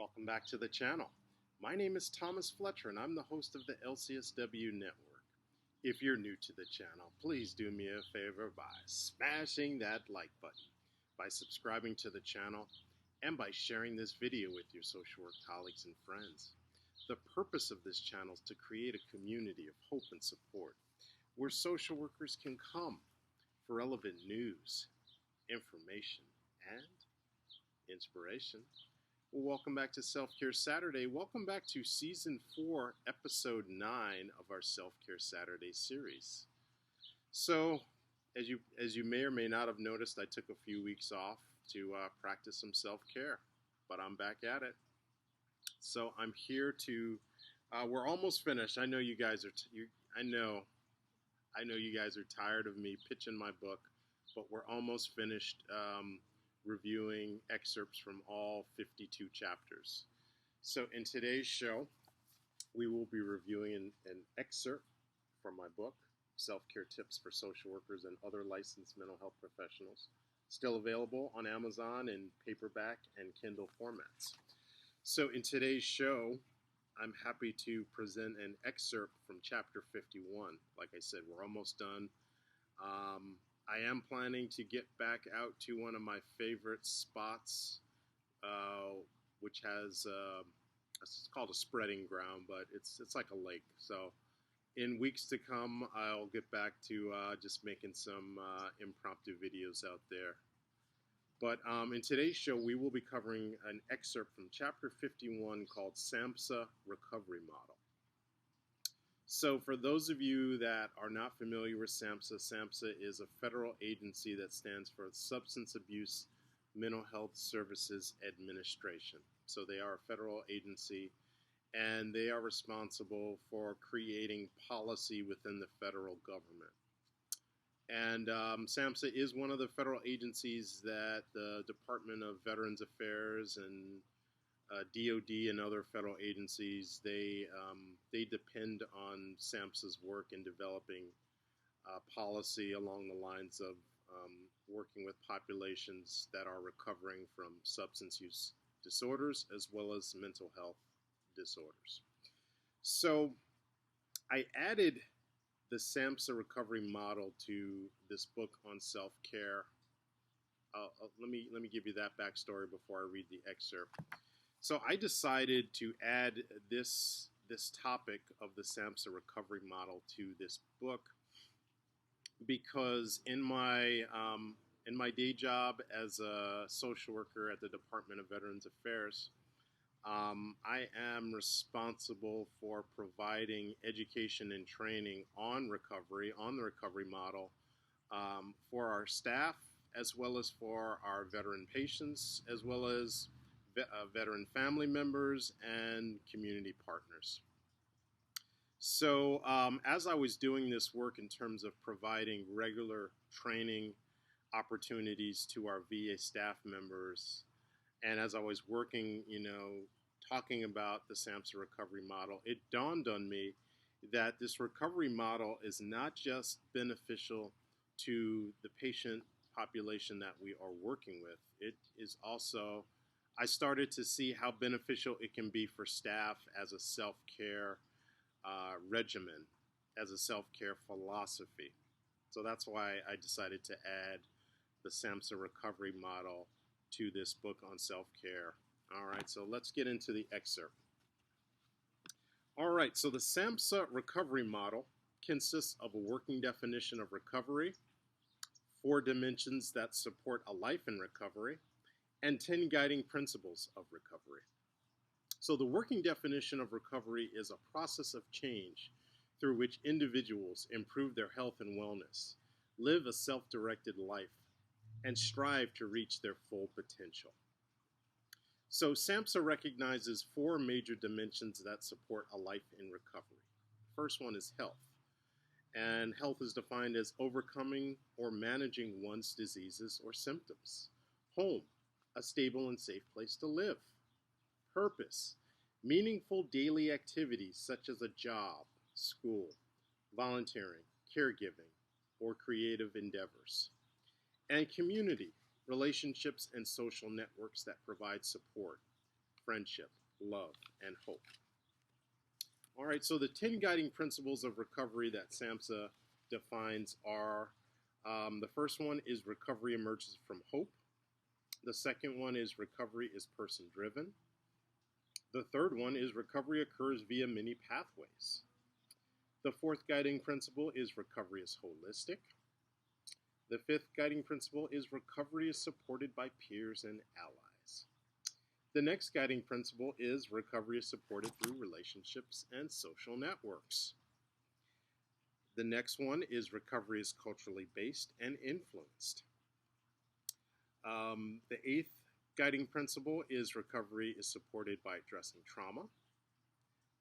Welcome back to the channel. My name is Thomas Fletcher and I'm the host of the LCSW network. If you're new to the channel, please do me a favor by smashing that like button, by subscribing to the channel, and by sharing this video with your social work colleagues and friends. The purpose of this channel is to create a community of hope and support where social workers can come for relevant news, information, and inspiration. Well, welcome back to Self-Care Saturday. Welcome back to Season 4, Episode 9 of our Self-Care Saturday series. So, as you may or may not have noticed, I took a few weeks off to practice some self-care, but I'm back at it. So I'm here to. We're almost finished. I know you guys are. I know you guys are tired of me pitching my book, but we're almost finished reviewing excerpts from all 52 chapters. So in today's show, we will be reviewing an excerpt from my book, Self-Care Tips for Social Workers and Other Licensed Mental Health Professionals, still available on Amazon in paperback and Kindle formats. So in today's show, I'm happy to present an excerpt from chapter 51. Like I said, we're almost done. I am planning to get back out to one of my favorite spots, which has, it's called a spreading ground, but it's like a lake. So in weeks to come, I'll get back to just making some impromptu videos out there. But in today's show, we will be covering an excerpt from chapter 51 called SAMHSA Recovery Model. So for those of you that are not familiar with SAMHSA, SAMHSA is a federal agency that stands for Substance Abuse Mental Health Services Administration. So they are a federal agency, and they are responsible for creating policy within the federal government. And SAMHSA is one of the federal agencies that the Department of Veterans Affairs and DOD and other federal agencies, they depend on SAMHSA's work in developing policy along the lines of working with populations that are recovering from substance use disorders as well as mental health disorders. So I added the SAMHSA recovery model to this book on self-care. Let me give you that backstory before I read the excerpt. So I decided to add this topic of the SAMHSA recovery model to this book because in my day job as a social worker at the Department of Veterans Affairs, I am responsible for providing education and training on recovery, on the recovery model, for our staff as well as for our veteran patients, as well as veteran family members and community partners. So as I was doing this work in terms of providing regular training opportunities to our VA staff members, and as I was working, talking about the SAMHSA recovery model, it dawned on me that this recovery model is not just beneficial to the patient population that we are working with. It is also, I started to see how beneficial it can be for staff as a self-care regimen, as a self-care philosophy. So that's why I decided to add the SAMHSA recovery model to this book on self-care. All right, so let's get into the excerpt. All right, so the SAMHSA recovery model consists of a working definition of recovery, 4 dimensions that support a life in recovery, and 10 guiding principles of recovery. So the working definition of recovery is a process of change through which individuals improve their health and wellness, live a self-directed life, and strive to reach their full potential. So SAMHSA recognizes 4 major dimensions that support a life in recovery. First one is health. And health is defined as overcoming or managing one's diseases or symptoms. Home, a stable and safe place to live. Purpose, meaningful daily activities such as a job, school, volunteering, caregiving, or creative endeavors. And community, relationships and social networks that provide support, friendship, love, and hope. All right, so the 10 guiding principles of recovery that SAMHSA defines are the first one is recovery emerges from hope. The second one is recovery is person driven. The third one is recovery occurs via many pathways. The fourth guiding principle is recovery is holistic. The fifth guiding principle is recovery is supported by peers and allies. The next guiding principle is recovery is supported through relationships and social networks. The next one is recovery is culturally based and influenced. The eighth guiding principle is recovery is supported by addressing trauma.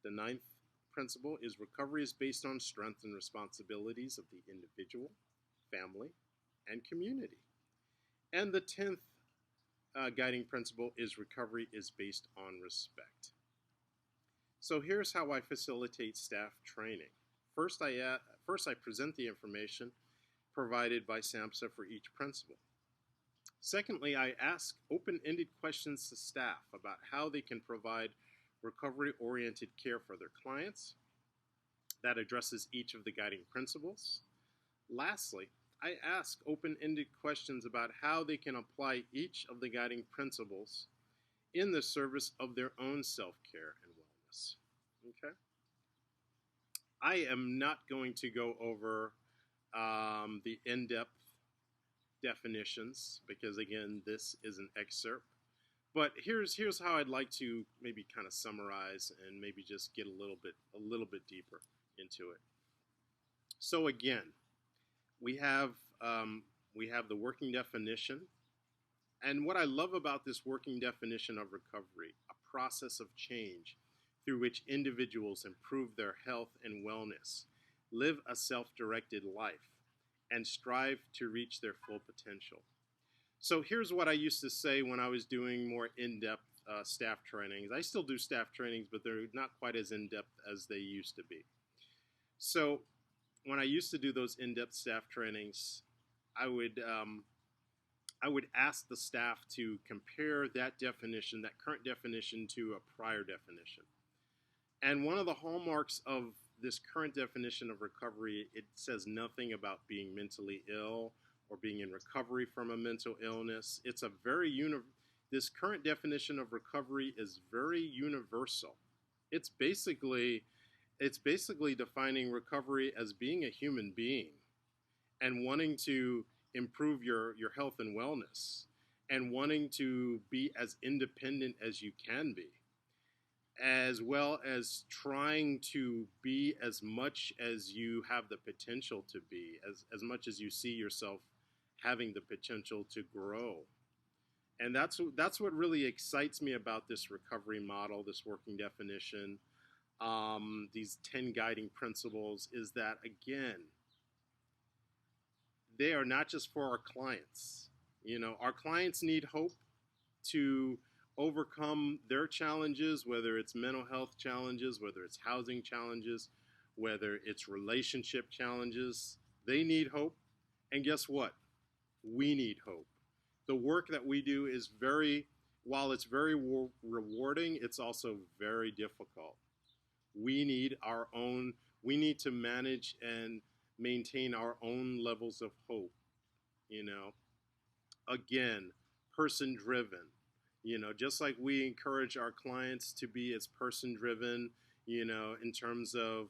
The ninth principle is recovery is based on strength and responsibilities of the individual, family, and community. And the 10th guiding principle is recovery is based on respect. So here's how I facilitate staff training. First, I present the information provided by SAMHSA for each principle. Secondly, I ask open-ended questions to staff about how they can provide recovery-oriented care for their clients that addresses each of the guiding principles. Lastly, I ask open-ended questions about how they can apply each of the guiding principles in the service of their own self-care and wellness. Okay? I am not going to go over the in-depth definitions because, again, this is an excerpt. But here's how I'd like to maybe kind of summarize and maybe just get a little bit deeper into it. So again, we have the working definition, and what I love about this working definition of recovery, a process of change through which individuals improve their health and wellness, live a self-directed life, and strive to reach their full potential. So here's what I used to say when I was doing more in-depth staff trainings. I still do staff trainings, but they're not quite as in-depth as they used to be. So when I used to do those in-depth staff trainings, I would ask the staff to compare that definition, that current definition, to a prior definition. And one of the hallmarks of this current definition of recovery, it says nothing about being mentally ill or being in recovery from a mental illness. It's a this current definition of recovery is very universal. It's basically defining recovery as being a human being and wanting to improve your health and wellness and wanting to be as independent as you can be, as well as trying to be as much as you have the potential to be, as much as you see yourself having the potential to grow. And that's what really excites me about this recovery model, this working definition, these 10 guiding principles, is that, again, they are not just for our clients. You know, our clients need hope to overcome their challenges, whether it's mental health challenges, whether it's housing challenges, whether it's relationship challenges. They need hope. And guess what? We need hope. The work that we do is while it's very rewarding, it's also very difficult. We need to manage and maintain our own levels of hope. You know, again, person driven. You know, just like we encourage our clients to be as person-driven, you know, in terms of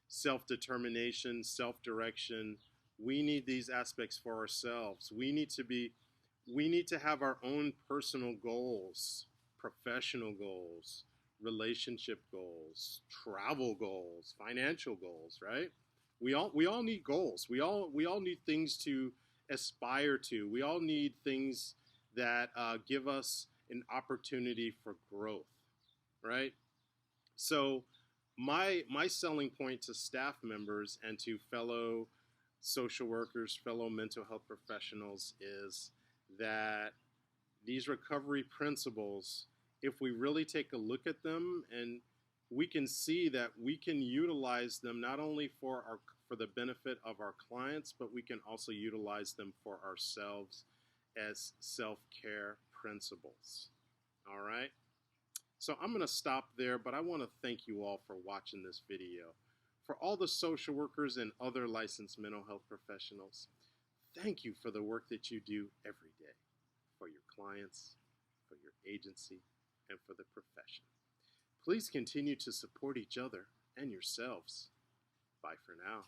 self-determination, self-direction, we need these aspects for ourselves. We need to have our own personal goals, professional goals, relationship goals, travel goals, financial goals, right? We all need goals. We all need things to aspire to. We all need things that give us an opportunity for growth, right? So my selling point to staff members and to fellow social workers, fellow mental health professionals is that these recovery principles, if we really take a look at them, and we can see that we can utilize them not only for the benefit of our clients, but we can also utilize them for ourselves as self-care principles. All right? So I'm going to stop there, but I want to thank you all for watching this video. For all the social workers and other licensed mental health professionals, thank you for the work that you do every day for your clients, for your agency, and for the profession. Please continue to support each other and yourselves. Bye for now.